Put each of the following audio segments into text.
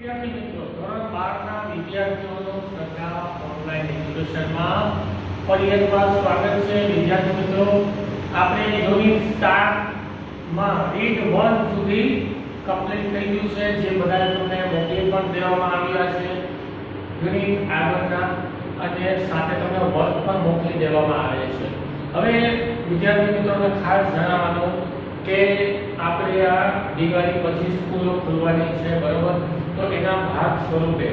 વિદ્યાર્થી મિત્રો, ધોરણ 12 ના વિદ્યાર્થીઓનું શ્રદ્ધા ઓનલાઈન એજ્યુકેશનમાં ફરી એકવાર સ્વાગત છે. વિદ્યાર્થી મિત્રો, આપણે યુનિટ 7 માં રીડ 1 સુધી કમ્પ્લીટ થઈ ગયું છે, જે બધા તમને મોકલી પણ દેવામાં આવ્યા છે યુનિટ આગળના, અને સાથે તમને વર્ક પણ મોકલી દેવામાં આવે છે. હવે વિદ્યાર્થી મિત્રોને ખાસ જણાવવાનું કે આપણે આ દિવાળી પછી સ્કૂલો ખોલવાની છે, બરોબર? તો એના ભાગ સ્વરૂપે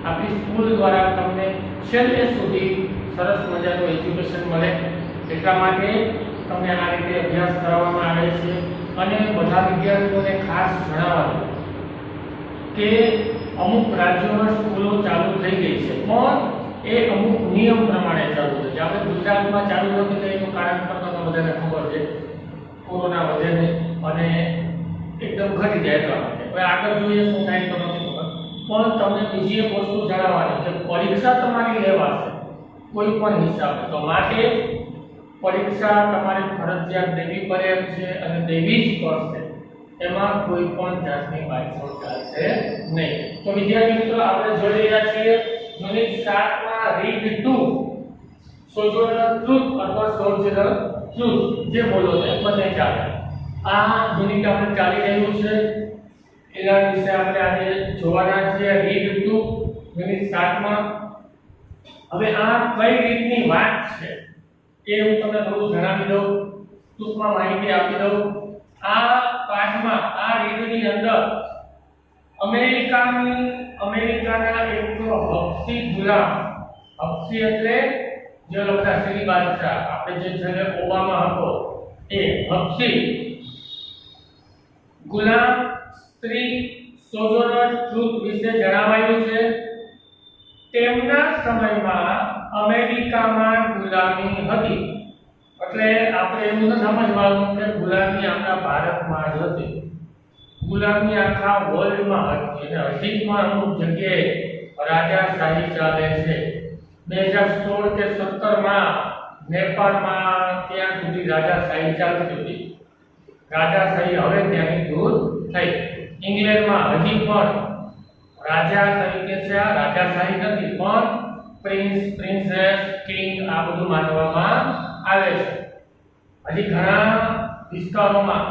આપણી સ્કૂલ દ્વારા તમને છેલ્લે સુધી સરસ મજાનું એજ્યુકેશન મળે એટલા માટે તમને આ રીતે અભ્યાસ કરાવવામાં આવે છે. અને બધા વિદ્યાર્થીઓને ખાસ જણાવવાનું કે અમુક રાજ્યોમાં સ્કૂલો ચાલુ થઈ ગઈ છે, પણ એ અમુક નિયમ પ્રમાણે ચાલુ થઈ છે. આપણે ગુજરાતમાં ચાલુ નથી થઈ એનું કારણ પણ તમને બધાને ખબર છે, કોરોના વધે ને અને એકદમ ઘટી જાય એટલા માટે. હવે આગળ જોઈએ શું થાય તો નથી ખબર, પણ તમને બીજી એક વસ્તુ જણાવવાની છે, પરીક્ષા તમારી લેવાશે કોઈ પણ હિસાબે, તો માટે પરીક્ષા તમારે ફરજિયાત દેવી પડે એમ છે અને દેવી જ પડશે. એમાં કોઈ પણ જાતની બાયસોડ ચાલશે નહીં. તો વિદ્યાર્થી મિત્રો, આપણે જોઈ રહ્યા છીએ યુનિટ 7 માં રીડ 2 સોજોરનલ ટ્રુથ અથવા સોજોરનલ ટ્રુથ, જે બોલો છે બંને ચાલે. આ યુનિટ આપણે ચાલી રહ્યું છે, એના વિશે આપણે આજે જોવાના છે. રીડ 2 યુનિટ 7 માં હવે આ કઈ રીતની વાત છે એ હું તમને થોડું જણાવી દઉં, ટૂંકમાં માહિતી આપી દઉં. આ પાઠમાં આ રીડની અંદર અમેરિકાના એક હબ્સી ગુલામ, હબ્સી એટલે જે લોકો શ્રી બાદશાહ, આપણે જે છે ઓબામા હતો એ હબ્સી ગુલામ સ્ત્રી સોજોરનલ ટ્રુથ વિશે જણાવાયું છે. તેમના સમયમાં અમેરિકામાં ગુલામી હતી, એટલે આપણે એવું ન સમજવાનું કે ગુલામી આપણા ભારતમાં જ હતી. ગુલામી આખા વર્લ્ડમાં હતી અને હજી પણ અમુક જગ્યાએ રાજાશાહી ચાલે છે. 2016 કે 17 માં નેપાળમાં ત્યાં સુધી રાજાશાહી ચાલતી હતી. રાજાશાહી હવે ત્યાંની દૂર થઈ. ઇંગ્લેન્ડમાં હજી પણ રાજા તરીકે છે, આ રાજાશાહી નથી, પણ પ્રિન્સ, પ્રિન્સેસ, કિંગ આ બધું માનવામાં આવે છે. હજી ઘણા વિસ્તારોમાં,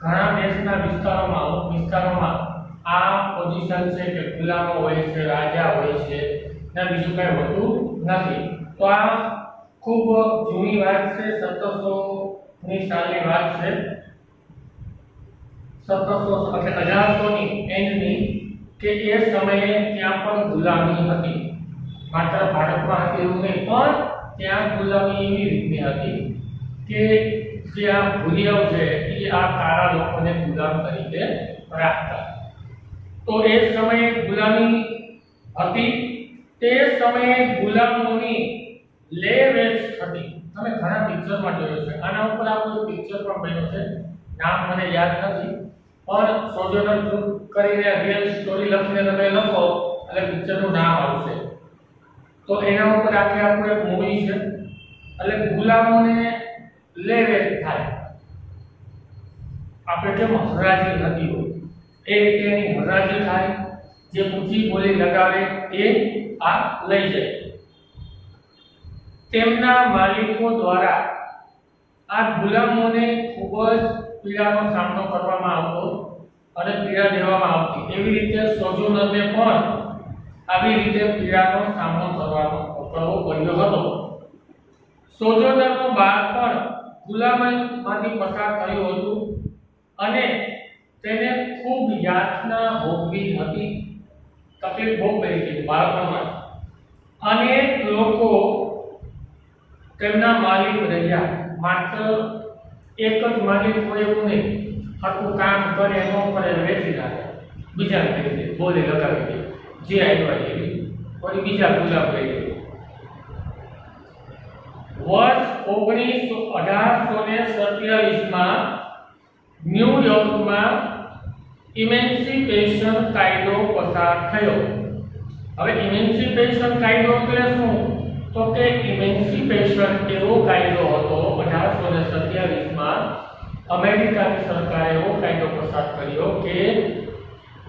ઘણા દેશના વિસ્તારોમાં, અમુક વિસ્તારોમાં આ પોઝિશન છે કે ગુલામો હોય છે, રાજા હોય છે, ને બીજું કઈ હોતું નથી. તો આ ખૂબ જૂની વાત છે, 1700ની સાલની વાત છે. 1700 એટલે 1800ની એન્ડની, કે એ સમયે ત્યાં પણ ગુલામી હતી. માત્ર ભારતમાં હતી એવું નહીં, પણ ત્યાં ગુલામી એવી રીતની હતી કે જે આ ભૂરિયાઓ છે એ આ કાળા લોકોને ગુલામ તરીકે રાખતા. તો એ સમયે ગુલામી હતી. તે સમયે ગુલામોની લે વેચ હતી. તમે ઘણા પિક્ચરમાં જોયું છે, આના ઉપર આપણું પિક્ચર પણ બન્યું છે, નામ મને યાદ નથી, પણ સોજોરનલ ટ્રુથ કરીને રિયલ સ્ટોરી લખીને તમે લખો એટલે પિક્ચરનું નામ આવશે. તો એના ઉપર આખું એક મૂવી છે. એટલે ગુલામોને લે વેચ થાય, આપણે કેમ હરાજી થતી હોય એ રીતે એની હરાજી થાય. જે ઊંચી બોલી લગાવે એ આ લઈ જાય. તેમના માલિકો દ્વારા આ ગુલામોને ખૂબ જ પીડાનો સામનો કરવામાં આવતો અને પીડા દેવામાં આવતી. એવી રીતે સોજોરનરને પણ આવી રીતે પીડાનો સામનો કરવો પડ્યો હતો. સોજોરનરનું બાળપણ ગુલામીમાંથી પસાર થયું હતું અને તેને ખૂબ યાતના ભોગવી હતી, તકલીફ ભોગ કરી હતી બાળપણમાં. અનેક લોકો તેમના માલિક રહ્યા. માત્ર એક જ માલિક હોય એવું નહીં, આખું કામ કરે ન કરે વેચી નાખે, બીજા કરી દે, બોલી લગાવી દે, જે આવ્યા એવી કોઈ બીજા ગુલામ લઈ લે. વર્ષ 1827 માં ન્યુયોર્કમાં ઇમેન્સિપેશન કાયદો પસાર થયો. હવે ઇમેન્સિપેશન કાયદો એટલે શું? તો કે ઇમેન્સિપેશન એવો કાયદો હતો 1827 માં અમેરિકાની સરકારે એવો કાયદો પસાર કર્યો કે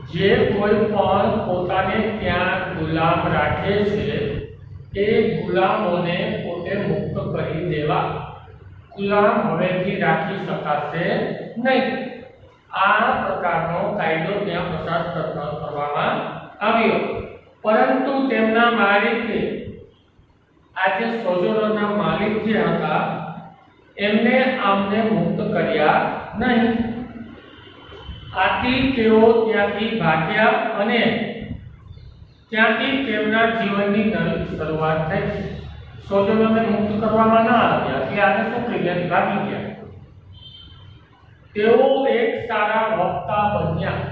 જે કોઈ પણ પોતાને ત્યાં ગુલામ રાખે છે એ ગુલામોને પોતે મુક્ત કરી દેવા. ગુલામ હવેથી રાખી શકાશે નહીં. આ પ્રકારનો કાયદો ત્યાં પસાર કરવામાં આવ્યો. પરંતુ તેમના માલિકે, આ જે સોજોનરના માલિક જે હતા, એમને આમને મુક્ત કર્યા નહીં. આથી તેઓ ત્યાંથી ભાગ્યા અને ત્યાંથી તેમના જીવનની નવી શરૂઆત થઈ. સોજોનરને મુક્ત કરવામાં ન આવ્યા એટલે આને શું કર્યા? ભાગી ગયા. તેઓ એક સારા વક્તા બન્યા.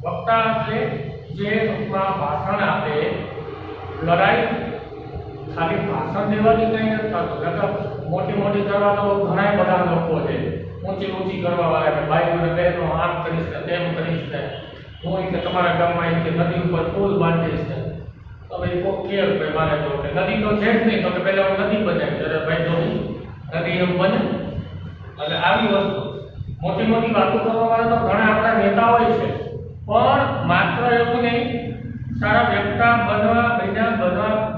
વક્તા એટલે જે ટૂંકમાં ભાષણ આપે. લડાઈ ખાલી ભાષણ દેવાની કંઈ નથી થતું. મોટી મોટી કરવા તો ઘણા બધા લોકો છે, ઊંચી ઊંચી કરવા વાળા કે ભાઈ મને બહેનો આમ કરીશ ને તેમ કરીશ ને હું કે તમારા ગામમાં કે નદી ઉપર પુલ બાંધીશ ને તમે કોઈ કેર ભાઈ મારે જો કે નદી તો છે જ નહીં તો કે પહેલા હું નદી બનાવી. અરે ભાઈ જો નદી એમ બને. એટલે આવી વસ્તુ મોટી મોટી વાતો કરવા વાળા તો ઘણા આપણા નેતા હોય છે, પણ માત્ર એવું નહીં, સારા વ્યક્તા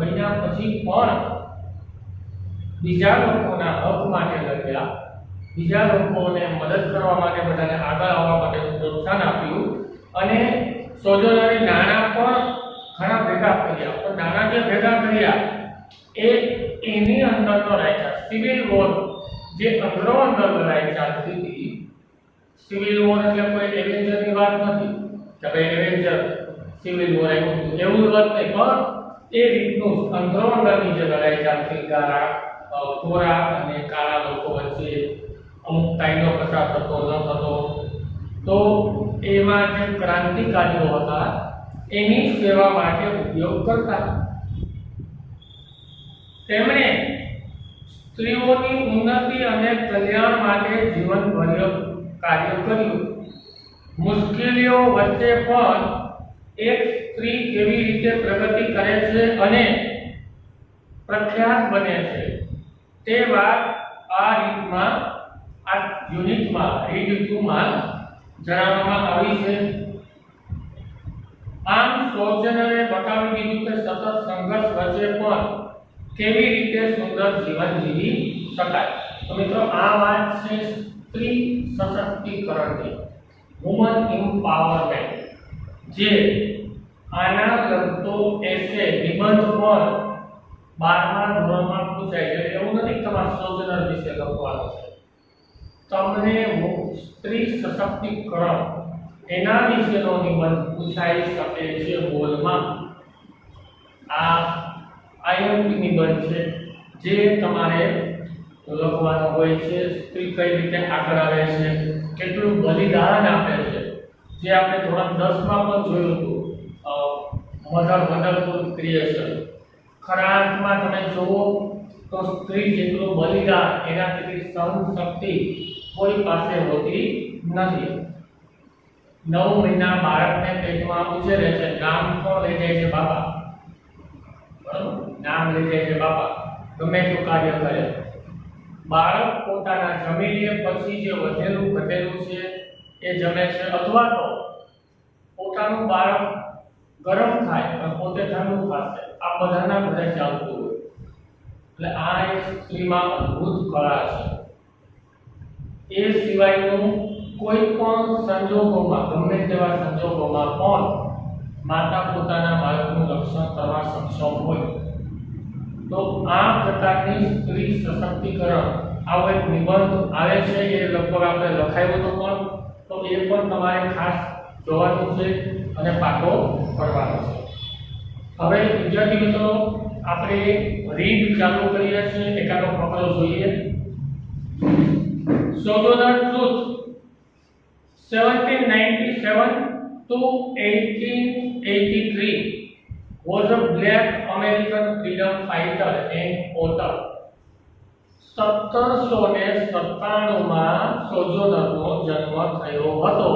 બન્યા પછી પણ બીજા લોકોના હક માટે લડ્યા, બીજા લોકોને મદદ કરવા માટે, બધાને આગળ આવવા માટે પ્રોત્સાહન આપ્યું. અને સોજોનરે નાણાં પણ ઘણા ભેગા કર્યા. પણ નાણાં જે ભેગા કર્યા એની અંદર તો રાખ્યા. સિવિલ વોર જે અંદરો અંદર લડાઈ ચાલતી હતી, સિવિલ વોર એટલે કોઈ એવેન્જરની વાત નથી કે ભાઈ એવેન્જર સિવિલ વોર એવું વાત નહીં, પણ એ રીતનું અંદરો અંદરની જે લડાઈ ચાલતી, ગોરા અને કાળા લોકો વચ્ચે અમુક કાયદો પસાર થતો ન થતો, તો એમાં જે ક્રાંતિકારીઓ હતા એની સેવા માટે ઉપયોગ કરતા. તેમણે સ્ત્રીઓની ઉન્નતિ અને કલ્યાણ માટે જીવનભર કાર્ય કર્યું. મુશ્કેલીઓ વચ્ચે પણ એક સ્ત્રી કેવી રીતે પ્રગતિ કરે છે અને પ્રખ્યાત બને છે તે વાત આ યુનિટમાં રીડ 2 માં જણાવવામાં આવી છે. આમ સોજનરે બતાવી દીધું કે સતત સંઘર્ષ વચ્ચે પણ કેવી રીતે સુંદર જીવન જીવી શકાય. તો મિત્રો આ વાત છે સ્ત્રી સશક્તિકરણની, વુમન એમ્પાવરમેન્ટ. જે આના લગતો એસે નિબંધ પણ 12મા ધોરણમાં પૂછાય છે. એવું નથી કે તમારે સોજનર વિશે લખવાનું છે. તમને સ્ત્રી સશક્તિકરણ એના વિશેનો નિબંધ પૂછાઈ શકે છે બોર્ડમાં. આ આઈએમપી નિબંધ છે જે તમારે લખવાનો હોય છે. સ્ત્રી કઈ રીતે આગળ આવે છે, કેટલું બલિદાન આપે છે, જે આપણે ધોરણ 10 માં પણ જોયું હતું, મધરહુડ ક્રિએશન. ખરા અર્થમાં તમે જુઓ તો સ્ત્રી જેટલું બલિદાન, એના જેટલી સહનશક્તિ કોઈ પાસે હોતી નથી. 9 મહિના બાળકને પેટમાં ઉછેરે છે, નામ તો લઈ જાય છે બાપા, બરાબર, નામ લઈ જાય છે બાપા, ગમે તેવું કાર્ય કરે. બાળક પોતાના જમી લે પછી જે વધેલું ઘટેલું છે એ જમે છે, અથવા તો પોતાનું બાળક ગરમ થાય પણ પોતે ઠંડુ ખાશે. આ બધાના ઘરે ચાલતું હોય. એટલે આ એક સ્ત્રીમાં અદ્ભુત કળા છે. એ સિવાયનું કોઈ પણ સંજોગોમાં, ગમે તેવા સંજોગોમાં પણ માતા પોતાના બાળકનું રક્ષણ કરવા સક્ષમ હોય. તો આ પ્રકારની સ્ત્રી સશક્તિકરણ આવો એક નિબંધ આવે છે. એ લગભગ આપણે લખાયો તો પણ, તો એ પણ તમારે ખાસ જોવાનું છે અને પાકો કરવાનો છે. હવે વિદ્યાર્થી મિત્રો આપણે રીડ ચાલુ કરીએ છીએ. એકાદો ફકરો જોઈએ. સોજોનર truth 1797 to 1883 was a black American freedom fighter and author. 1797 માં સોજોનરનો જન્મ થયો હતો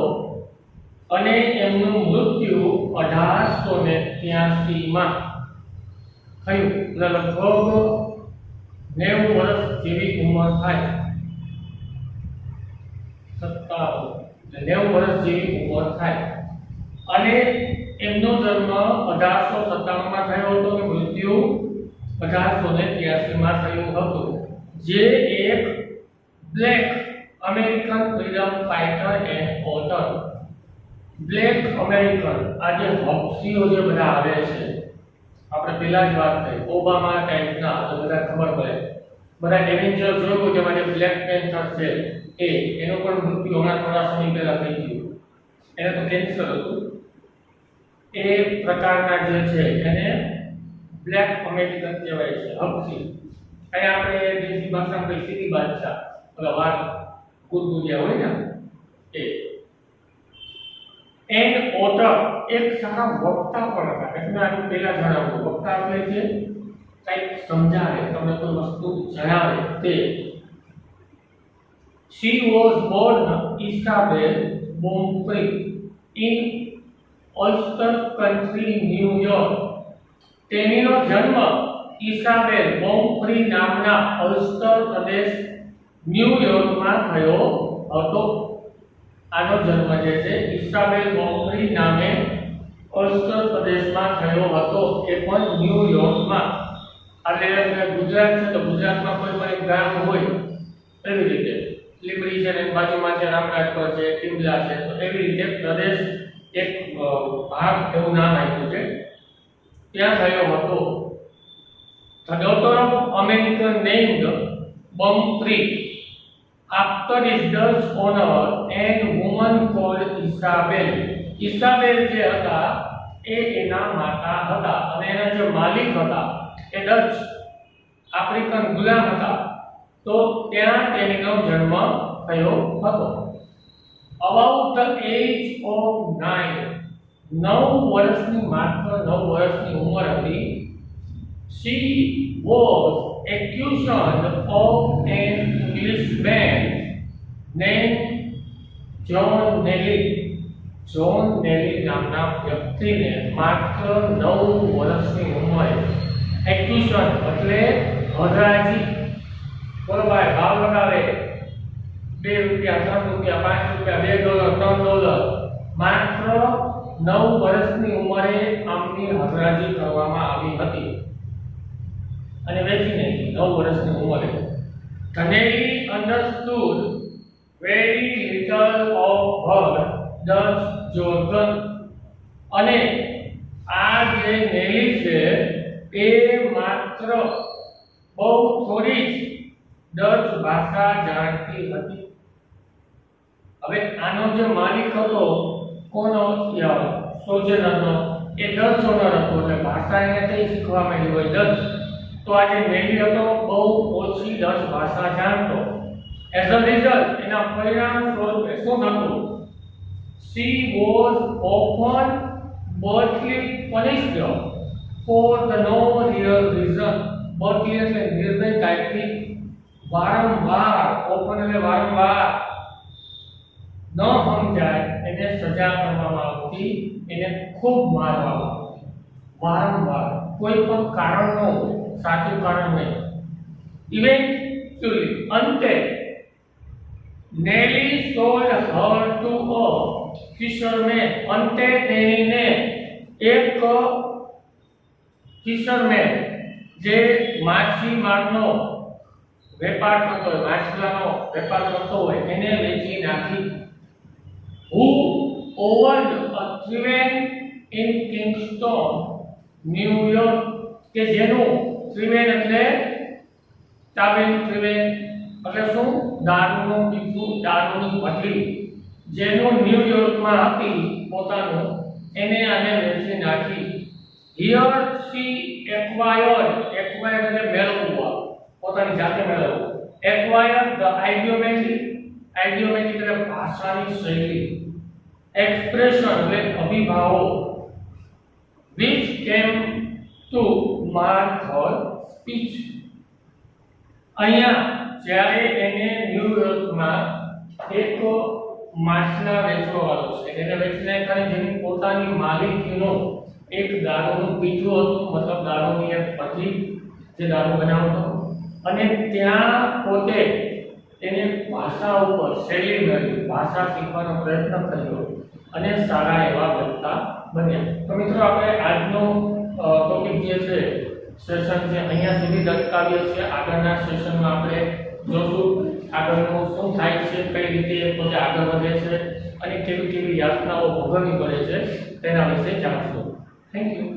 અને એમનું મૃત્યુ 1883 માં થયું. એટલે લગભગ 90 વર્ષ જેવી ઉંમર થાય. 90 વર્ષ જેવી ઉંમર થાય. અને એમનો જન્મ 1897 માં થયો હતો અને મૃત્યુ 1883 માં થયું હતું, જે એક black American freedom fighter and author. Black American, આજે હોપ્સીઓ જે બધા આવે છે, આપણે પેલા જ વાત થઈ ઓબામા ટાઈપના, તો બધા ખબર પડે, બધા એવેન્જર જોયું જેમાં જે બ્લેક પેન્થર છે એનો પણ મૃત્યુ હમણાં થોડા સમય પહેલા થઈ ગયું. એને તો કેન્સર હતું. એ પ્રકારના જે છે એને બ્લેક અમેરિકન કહેવાય છે, હપ્સી. અહીં આપણે દેશી ભાષામાં કઈ સીધી બાદશાહ, ઓલા વાત કુરકુરિયા હોય ને એ. એન્ડ ઓથર, એક સારા વક્તા પણ હતા. એટલે આનું પહેલા જણાવ્યું, વક્તા એટલે છે કંઈક સમજાવે, તમને કોઈ વસ્તુ જણાવે તે. She was born Isabel Bonfrey in Ulster County, New York. તેણીનો જન્મ ઇસાબેલ બોમ્ફ્રી નામના અલ્સ્ટર પ્રદેશ ન્યુયોર્કમાં થયો હતો. આનો જન્મ જે છે ઇસાબેલ બોમ્ફ્રી નામે અલ્સ્ટર પ્રદેશમાં થયો હતો, એ પણ ન્યુયોર્કમાં. એટલે ગુજરાત છે તો ગુજરાતમાં કોઈ પણ એક ગામ હોય એવી રીતે લીંબડી છે ને બાજુમાં છે રામરાજપુર છે, ટીમલા છે, તો એવી રીતે પ્રદેશ એક ભાગ એવું નામ આપ્યું છે, ત્યાં થયો હતો. The daughter of American named Bonfrey after his Dutch owner and woman called Isabel. Isabel જે હતા એ એના માતા હતા અને એના જે માલિક હતા એ ડચ આફ્રિકન ગુલામ હતા, તો ત્યાં તેનો જન્મ થયો હતો. About the age of 9 વર્ષની, માત્ર 9 વર્ષની ઉંમર હતી, she was accused of an Englishman named John Nelly. John Nelly નામના વ્યક્તિને માત્ર 9 વર્ષની ઉંમરે એક્યુશન એટલે હરાજી, બોલો ભાઈ, ભાવ લગાવે, $2, $3, $5, $2, $3, માત્ર 9 વર્ષની ઉંમરે આમની હરાજી કરવામાં આવી હતી અને વેચી નાખી 9 વર્ષની ઉંમરે. Nelly understood very little of her Dutch jargon. અને આ જે નેલી છે એ માત્ર બહુ થોડી જ ડચ ભાષા જાણતી હતી. હવે આનો જે માલિક હતો કોનો, સોજનરનો, એ ડચ ઓનર હતો, એટલે ભાષા એને કઈ શીખવા માંડી હોય ડચ. તો આ જે નેલી હતો બહુ ઓછી ડચ ભાષા જાણતો. એઝ અ રિઝલ્ટ, એના પરિણામ સ્વરૂપે શું થતું? She was often brutally punished for the no real reason. brutally એટલે નિર્દયતાથી વારંવાર, often એટલે વારંવાર, ન સમજાય એને સજા કરવામાં આવતી, એને ખૂબ મારવામાં આવતી વારંવાર, કોઈ પણ કારણ ન હોય, સાચું કારણ નહીં. Eventually, અંતે Nelly sold her to a fisherman. અંતે તેણીને એક ફિશરમેન, જે માછીમારનો વેપાર કરતો હોય, માછલાનો વેપાર કરતો હોય, એને વેચી નાખી. Who owned a tavern in Kingston, New York. કે જેનું tavern એટલે tavern એટલે શું? દારૂનું પીપું, દારૂની ભઠ્ઠી, જેનું ન્યુયોર્કમાં હતી પોતાનું, એને આને વેચી નાખી. Here she acquired એટલે મેળવવું, પોતાની જાતે મેળવવું. Acquired the idiomatic એટલે ભાષાની શૈલી, expression એટલે અભિભાવો, which came to mark her speech. અહીંયા જ્યારે એને ન્યુયોર્કમાં એક માછલા વેચવાવાળો છે, એને વેચીને ખાલી જેની પોતાની માલિકીનો એક દારૂનું પીઠું હતું, મતલબ દારૂની એક ભઠ્ઠી જે દારૂ બનાવતો, અને ત્યાં પોતે એને ભાષા ઉપર શૈલી મેળવી, ભાષા શીખવાનો પ્રયત્ન કર્યો અને સારા એવા બનતા બન્યા. તો મિત્રો આપણે આજનો ટોપિક જે છે સેશન છે અહીંયા સુધી જ અટકાવીએ છીએ. આગળના સેશનમાં આપણે જોશું આગળનું શું થાય છે, કઈ રીતે પોતે આગળ વધે છે અને કેવી કેવી યાતનાઓ ભોગવવી પડે છે તેના વિશે જાણશું. Thank you.